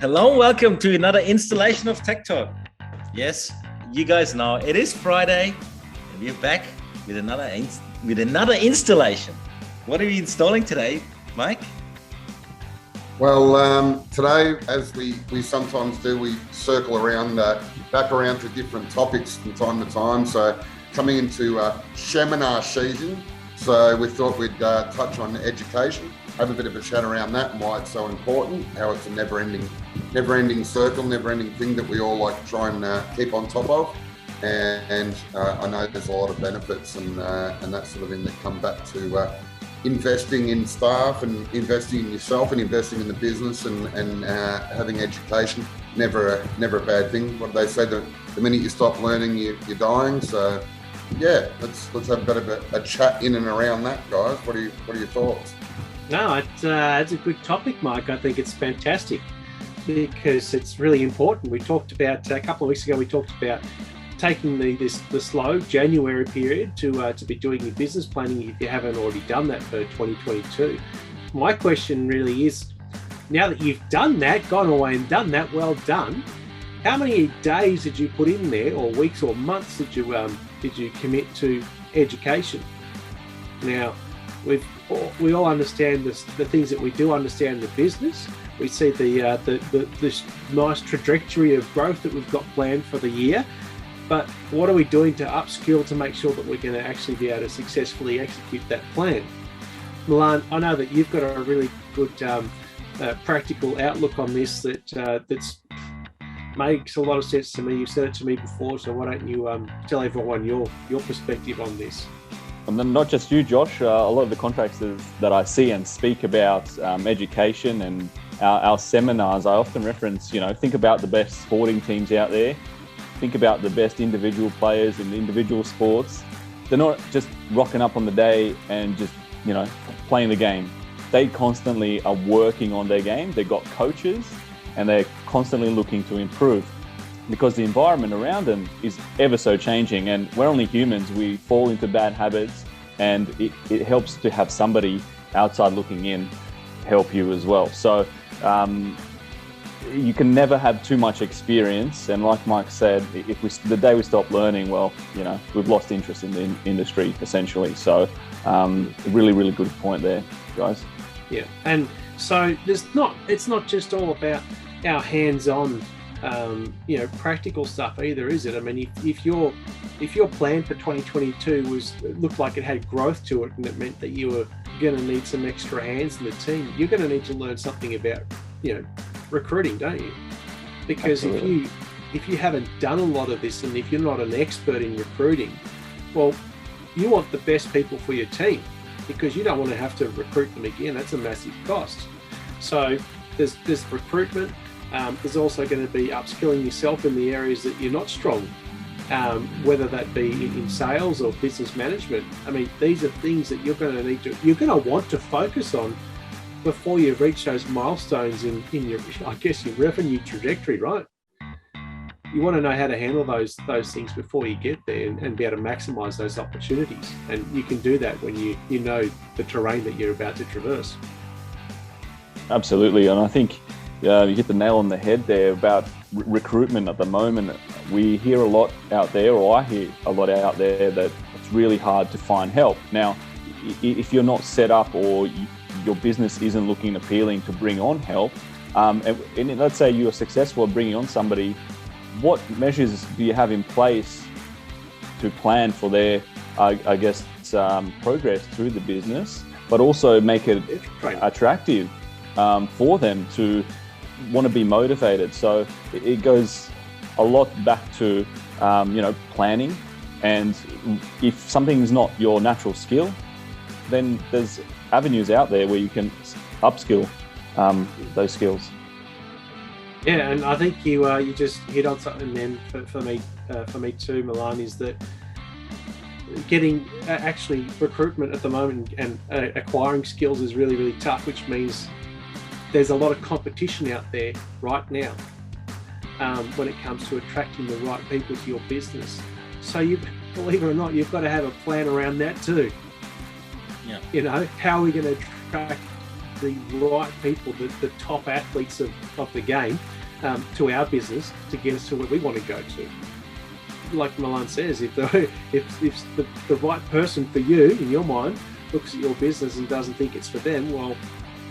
Hello and welcome to another installation of TechTalk. Yes, you guys know it is Friday and we're back with another installation. What are we installing today, Mike? Well, today, as we sometimes do, we circle around, back around to different topics from time to time. So coming into seminar season, so we thought we'd touch on education, have a bit of a chat around that and why it's so important, how it's a never-ending circle, never-ending thing that we all like to try and keep on top of. And I know there's a lot of benefits and that sort of thing that come back to investing in staff and investing in yourself and investing in the business and having education. Never a bad thing. What do they say? The minute you stop learning, you're dying. So yeah, let's have a bit of a chat in and around that, guys. What are your thoughts? No, it's a good topic, Mike. I think it's fantastic because it's really important. We talked about a couple of weeks ago. We talked about taking the slow January period to be doing your business planning if you haven't already done that for 2022. My question really is, now that you've done that, gone away and done that, well done. How many days did you put in there, or weeks or months did you commit to education? Now, we all understand the things that we do understand the business. We see the nice trajectory of growth that we've got planned for the year. But what are we doing to upskill to make sure that we're going to actually be able to successfully execute that plan? Milan, I know that you've got a really good practical outlook on this that makes a lot of sense to me. You've said it to me before, so why don't you tell everyone your perspective on this? And then not just you, Josh, a lot of the contractors that I see and speak about education and our seminars, I often reference, think about the best sporting teams out there. Think about the best individual players in individual sports. They're not just rocking up on the day and just, playing the game. They constantly are working on their game. They've got coaches and they're constantly looking to improve because the environment around them is ever so changing, and we're only humans. We fall into bad habits, and it helps to have somebody outside looking in help you as well. So you can never have too much experience, and like Mike said, the day we stop learning, we've lost interest in the industry essentially. So really, really good point there, guys. Yeah, and so it's not just all about our hands-on practical stuff either, is it? I mean, if your plan for 2022 looked like it had growth to it, and it meant that you were going to need some extra hands in the team, you're going to need to learn something about recruiting, don't you? Because Absolutely. if you haven't done a lot of this, and if you're not an expert in recruiting, well, you want the best people for your team, because you don't want to have to recruit them again. That's a massive cost. So there's recruitment. There's also going to be upskilling yourself in the areas that you're not strong, whether that be in sales or business management. I mean, these are things that you're going to want to focus on before you reach those milestones in your revenue trajectory, right? You want to know how to handle those things before you get there and be able to maximize those opportunities. And you can do that when you know the terrain that you're about to traverse. Absolutely, and I think you hit the nail on the head there about recruitment at the moment. We hear a lot out there, or I hear a lot out there, that it's really hard to find help. Now, if you're not set up, or your business isn't looking appealing to bring on help, and let's say you are successful at bringing on somebody, what measures do you have in place to plan for their, progress through the business, but also make it attractive for them to want to be motivated? So it goes a lot back to planning, and if something is not your natural skill, then there's avenues out there where you can upskill those skills. Yeah, and I think you just hit on something then for me too, Milan, is that getting actually recruitment at the moment and acquiring skills is really, really tough, which means there's a lot of competition out there right now when it comes to attracting the right people to your business. So believe it or not, you've got to have a plan around that too. Yeah. How are we going to attract the right people, the top athletes of the game, to our business to get us to where we want to go to. Like Milan says, if the right person for you, in your mind, looks at your business and doesn't think it's for them, well,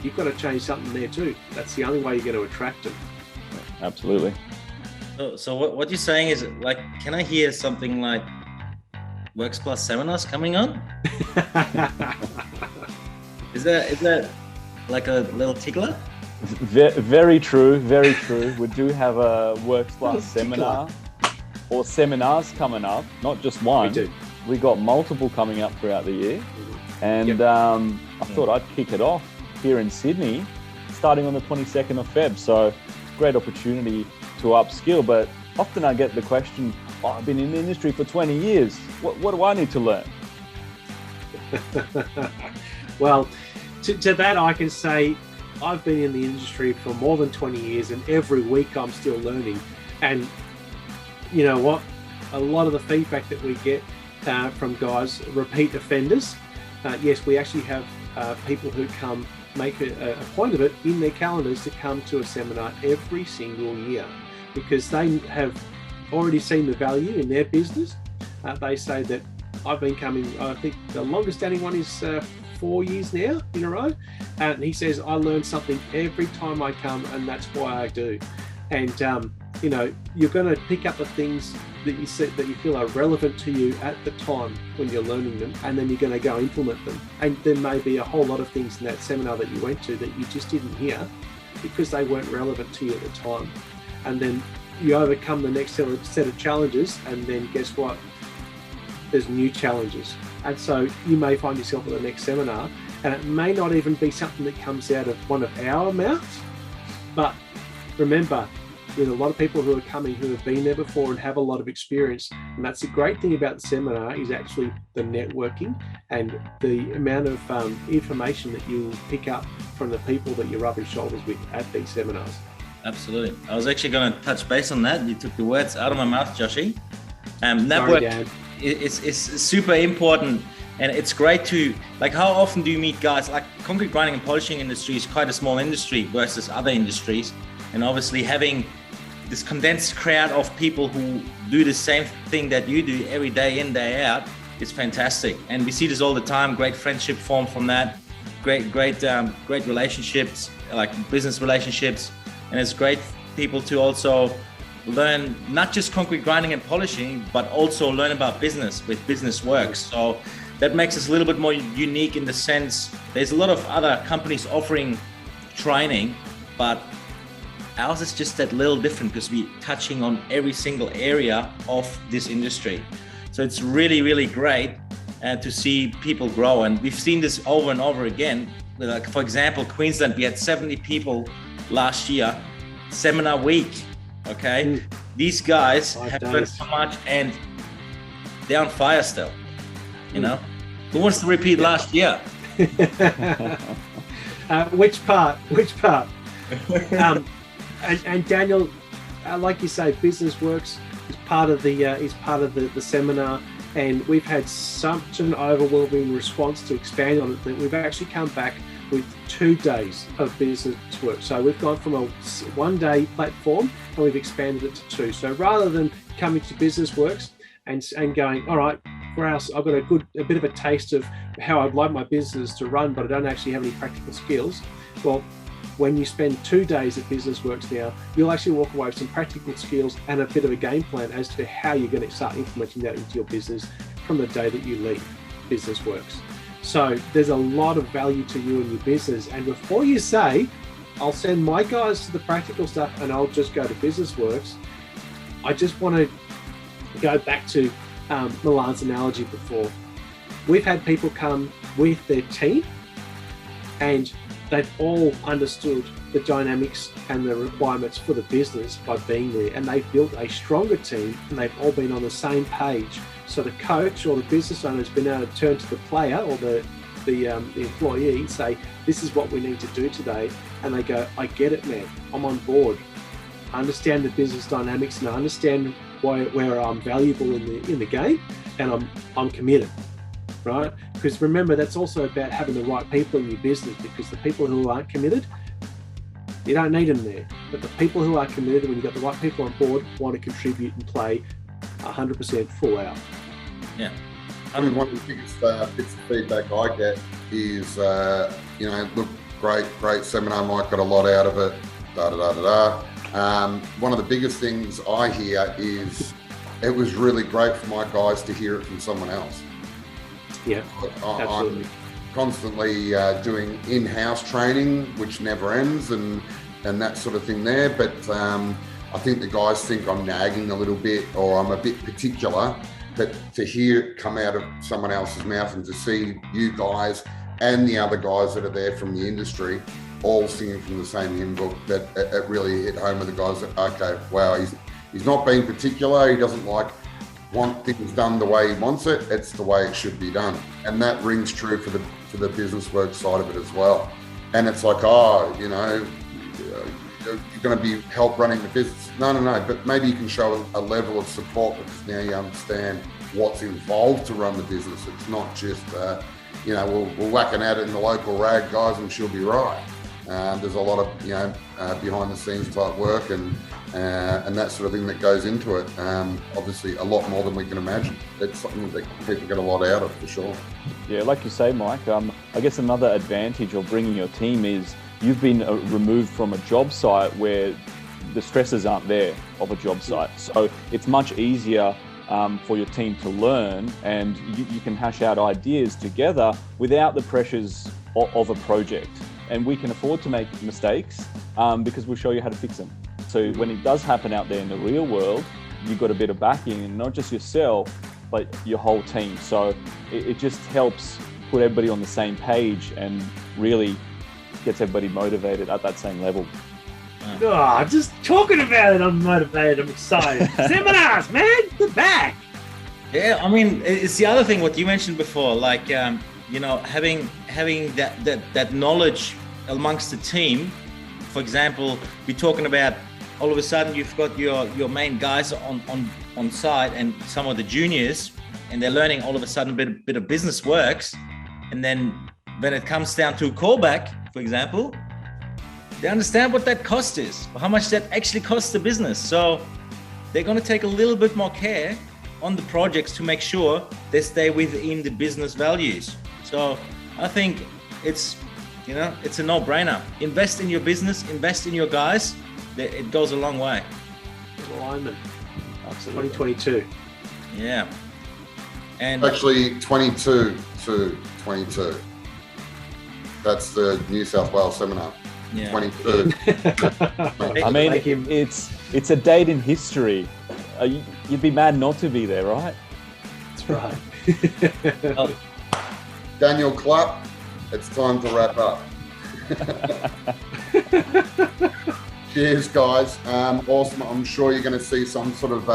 you've got to change something there too. That's the only way you're going to attract them. Absolutely. So what you're saying is, like, can I hear something like Works Plus seminars coming on? Is that like a little tickler? Very true, very true. We do have a Works Plus seminar or seminars coming up, not just one. We do. We got multiple coming up throughout the year. And I thought I'd kick it off here in Sydney, starting on the 22nd of Feb. So great opportunity to upskill. But often I get the question, I've been in the industry for 20 years. What do I need to learn? Well, to that I can say I've been in the industry for more than 20 years, and every week I'm still learning. And you know what? A lot of the feedback that we get from guys, repeat offenders, yes, we actually have people who come make a point of it in their calendars to come to a seminar every single year, because they have already seen the value in their business. They say that I've been coming, I think the longest standing one is 4 years now in a row. And he says, I learn something every time I come, and that's why I do. And, you know, you're going to pick up the things that you feel are relevant to you at the time when you're learning them, and then you're going to go implement them. And there may be a whole lot of things in that seminar that you went to that you just didn't hear because they weren't relevant to you at the time. And then you overcome the next set of challenges, and then guess what? There's new challenges. And so you may find yourself at the next seminar, and it may not even be something that comes out of one of our mouths. But remember, there's a lot of people who are coming who have been there before and have a lot of experience. And that's the great thing about the seminar, is actually the networking and the amount of information that you pick up from the people that you're rubbing shoulders with at these seminars. Absolutely. I was actually going to touch base on that. You took the words out of my mouth, Joshy. Network is super important, and it's great to, like, how often do you meet guys, like concrete grinding and polishing industry is quite a small industry versus other industries, and obviously having this condensed crowd of people who do the same thing that you do every day in, day out is fantastic. And we see this all the time. Great friendship formed from that, great relationships, like business relationships. And it's great people to also learn not just concrete grinding and polishing, but also learn about business with Business Works. So that makes us a little bit more unique in the sense there's a lot of other companies offering training, but ours is just that little different because we're touching on every single area of this industry. So it's really, really great to see people grow. And we've seen this over and over again. Like, for example, Queensland, we had 70 people last year, seminar week. Okay, these guys have learned so much, and they're on fire still. You know, who wants to repeat last year? Which part? And Daniel, like you say, Business Works is part of the seminar, and we've had such an overwhelming response to expand on it that we've actually come back with 2 days of Business Works. So we've gone from a 1-day platform and we've expanded it to 2. So rather than coming to Business Works and going, all right, I've got a bit of a taste of how I'd like my business to run, but I don't actually have any practical skills. Well, when you spend 2 days at Business Works now, you'll actually walk away with some practical skills and a bit of a game plan as to how you're going to start implementing that into your business from the day that you leave Business Works. So there's a lot of value to you and your business. And before you say, I'll send my guys to the practical stuff and I'll just go to Business Works, I just want to go back to Milan's analogy before. We've had people come with their team, and they've all understood the dynamics and the requirements for the business by being there, and they've built a stronger team, and they've all been on the same page. So the coach or the business owner has been able to turn to the player or the employee and say, this is what we need to do today. And they go, I get it, man. I'm on board. I understand the business dynamics, and I understand where I'm valuable in the game, and I'm committed. right? Because remember, that's also about having the right people in your business, because the people who aren't committed, you don't need them there. But the people who are committed, when you've got the right people on board, want to contribute and play 100% full out. Yeah. I mean, one of the biggest bits of feedback I get is, look, great seminar, Mike, got a lot out of it, one of the biggest things I hear is, it was really great for my guys to hear it from someone else. Yeah, absolutely. I'm constantly doing in-house training, which never ends, and that sort of thing there. But I think the guys think I'm nagging a little bit, or I'm a bit particular. But to hear it come out of someone else's mouth, and to see you guys and the other guys that are there from the industry all singing from the same hymn book, that it really hit home with the guys that, okay, wow, he's not being particular. He doesn't want things done the way he wants it. It's the way it should be done. And that rings true for the business work side of it as well. And it's like, you're going to be help running the business. No, but maybe you can show a level of support, because now you understand what's involved to run the business. It's not just, we're whacking at it in the local rag, guys, and she'll be right. There's a lot of, behind the scenes type work and that sort of thing that goes into it. Obviously, a lot more than we can imagine. It's something that people get a lot out of, for sure. Yeah, like you say, Mike, I guess another advantage of bringing your team is you've been removed from a job site where the stresses aren't there of a job site. So it's much easier for your team to learn, and you can hash out ideas together without the pressures of a project. And we can afford to make mistakes because we'll show you how to fix them. So when it does happen out there in the real world, you've got a bit of backing, and not just yourself, but your whole team. So it just helps put everybody on the same page and really gets everybody motivated at that same level. Oh, just talking about it, I'm motivated, I'm excited. Seminars, man, we're back. Yeah, I mean, it's the other thing what you mentioned before, like, having that knowledge amongst the team. For example, we're talking about, all of a sudden you've got your main guys on site and some of the juniors, and they're learning all of a sudden a bit of business works. And then when it comes down to a callback, for example, they understand what that cost is, how much that actually costs the business. So they're going to take a little bit more care on the projects to make sure they stay within the business values. So I think it's a no-brainer. Invest in your business, invest in your guys. It goes a long way. Alignment. Absolutely. 2022. Yeah. And actually 22 to 22. That's the New South Wales seminar. Yeah. 22. I mean, it's a date in history. You'd be mad not to be there, right? That's right. Daniel, clap. It's time to wrap up. Cheers, guys. Awesome. I'm sure you're going to see some sort of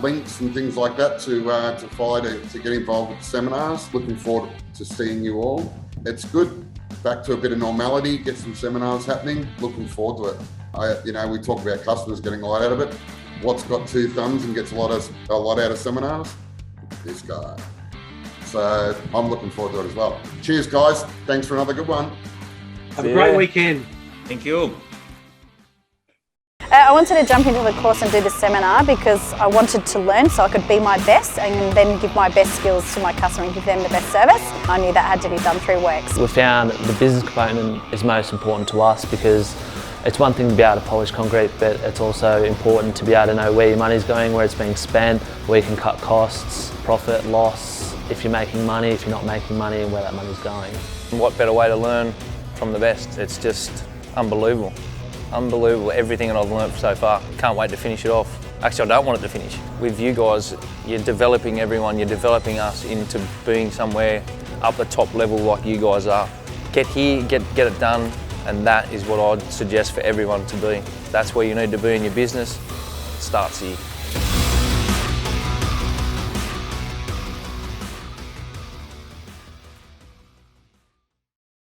links and things like that to follow to get involved with the seminars. Looking forward to seeing you all. It's good. Back to a bit of normality, get some seminars happening. Looking forward to it. We talk about customers getting a lot out of it. What's got two thumbs and gets a lot out of seminars? This guy. So I'm looking forward to it as well. Cheers, guys. Thanks for another good one. Have a great weekend. Thank you. I wanted to jump into the course and do the seminar because I wanted to learn so I could be my best and then give my best skills to my customer and give them the best service. I knew that had to be done through Works. We found the business component is most important to us because it's one thing to be able to polish concrete, but it's also important to be able to know where your money's going, where it's being spent, where you can cut costs, profit, loss, if you're making money, if you're not making money, and where that money's going. What better way to learn from the best? It's just unbelievable. Unbelievable, everything that I've learned so far. Can't wait to finish it off. Actually, I don't want it to finish. With you guys, you're developing everyone, you're developing us into being somewhere up the top level like you guys are. Get here, get it done, and that is what I'd suggest for everyone to be. That's where you need to be in your business. It starts here.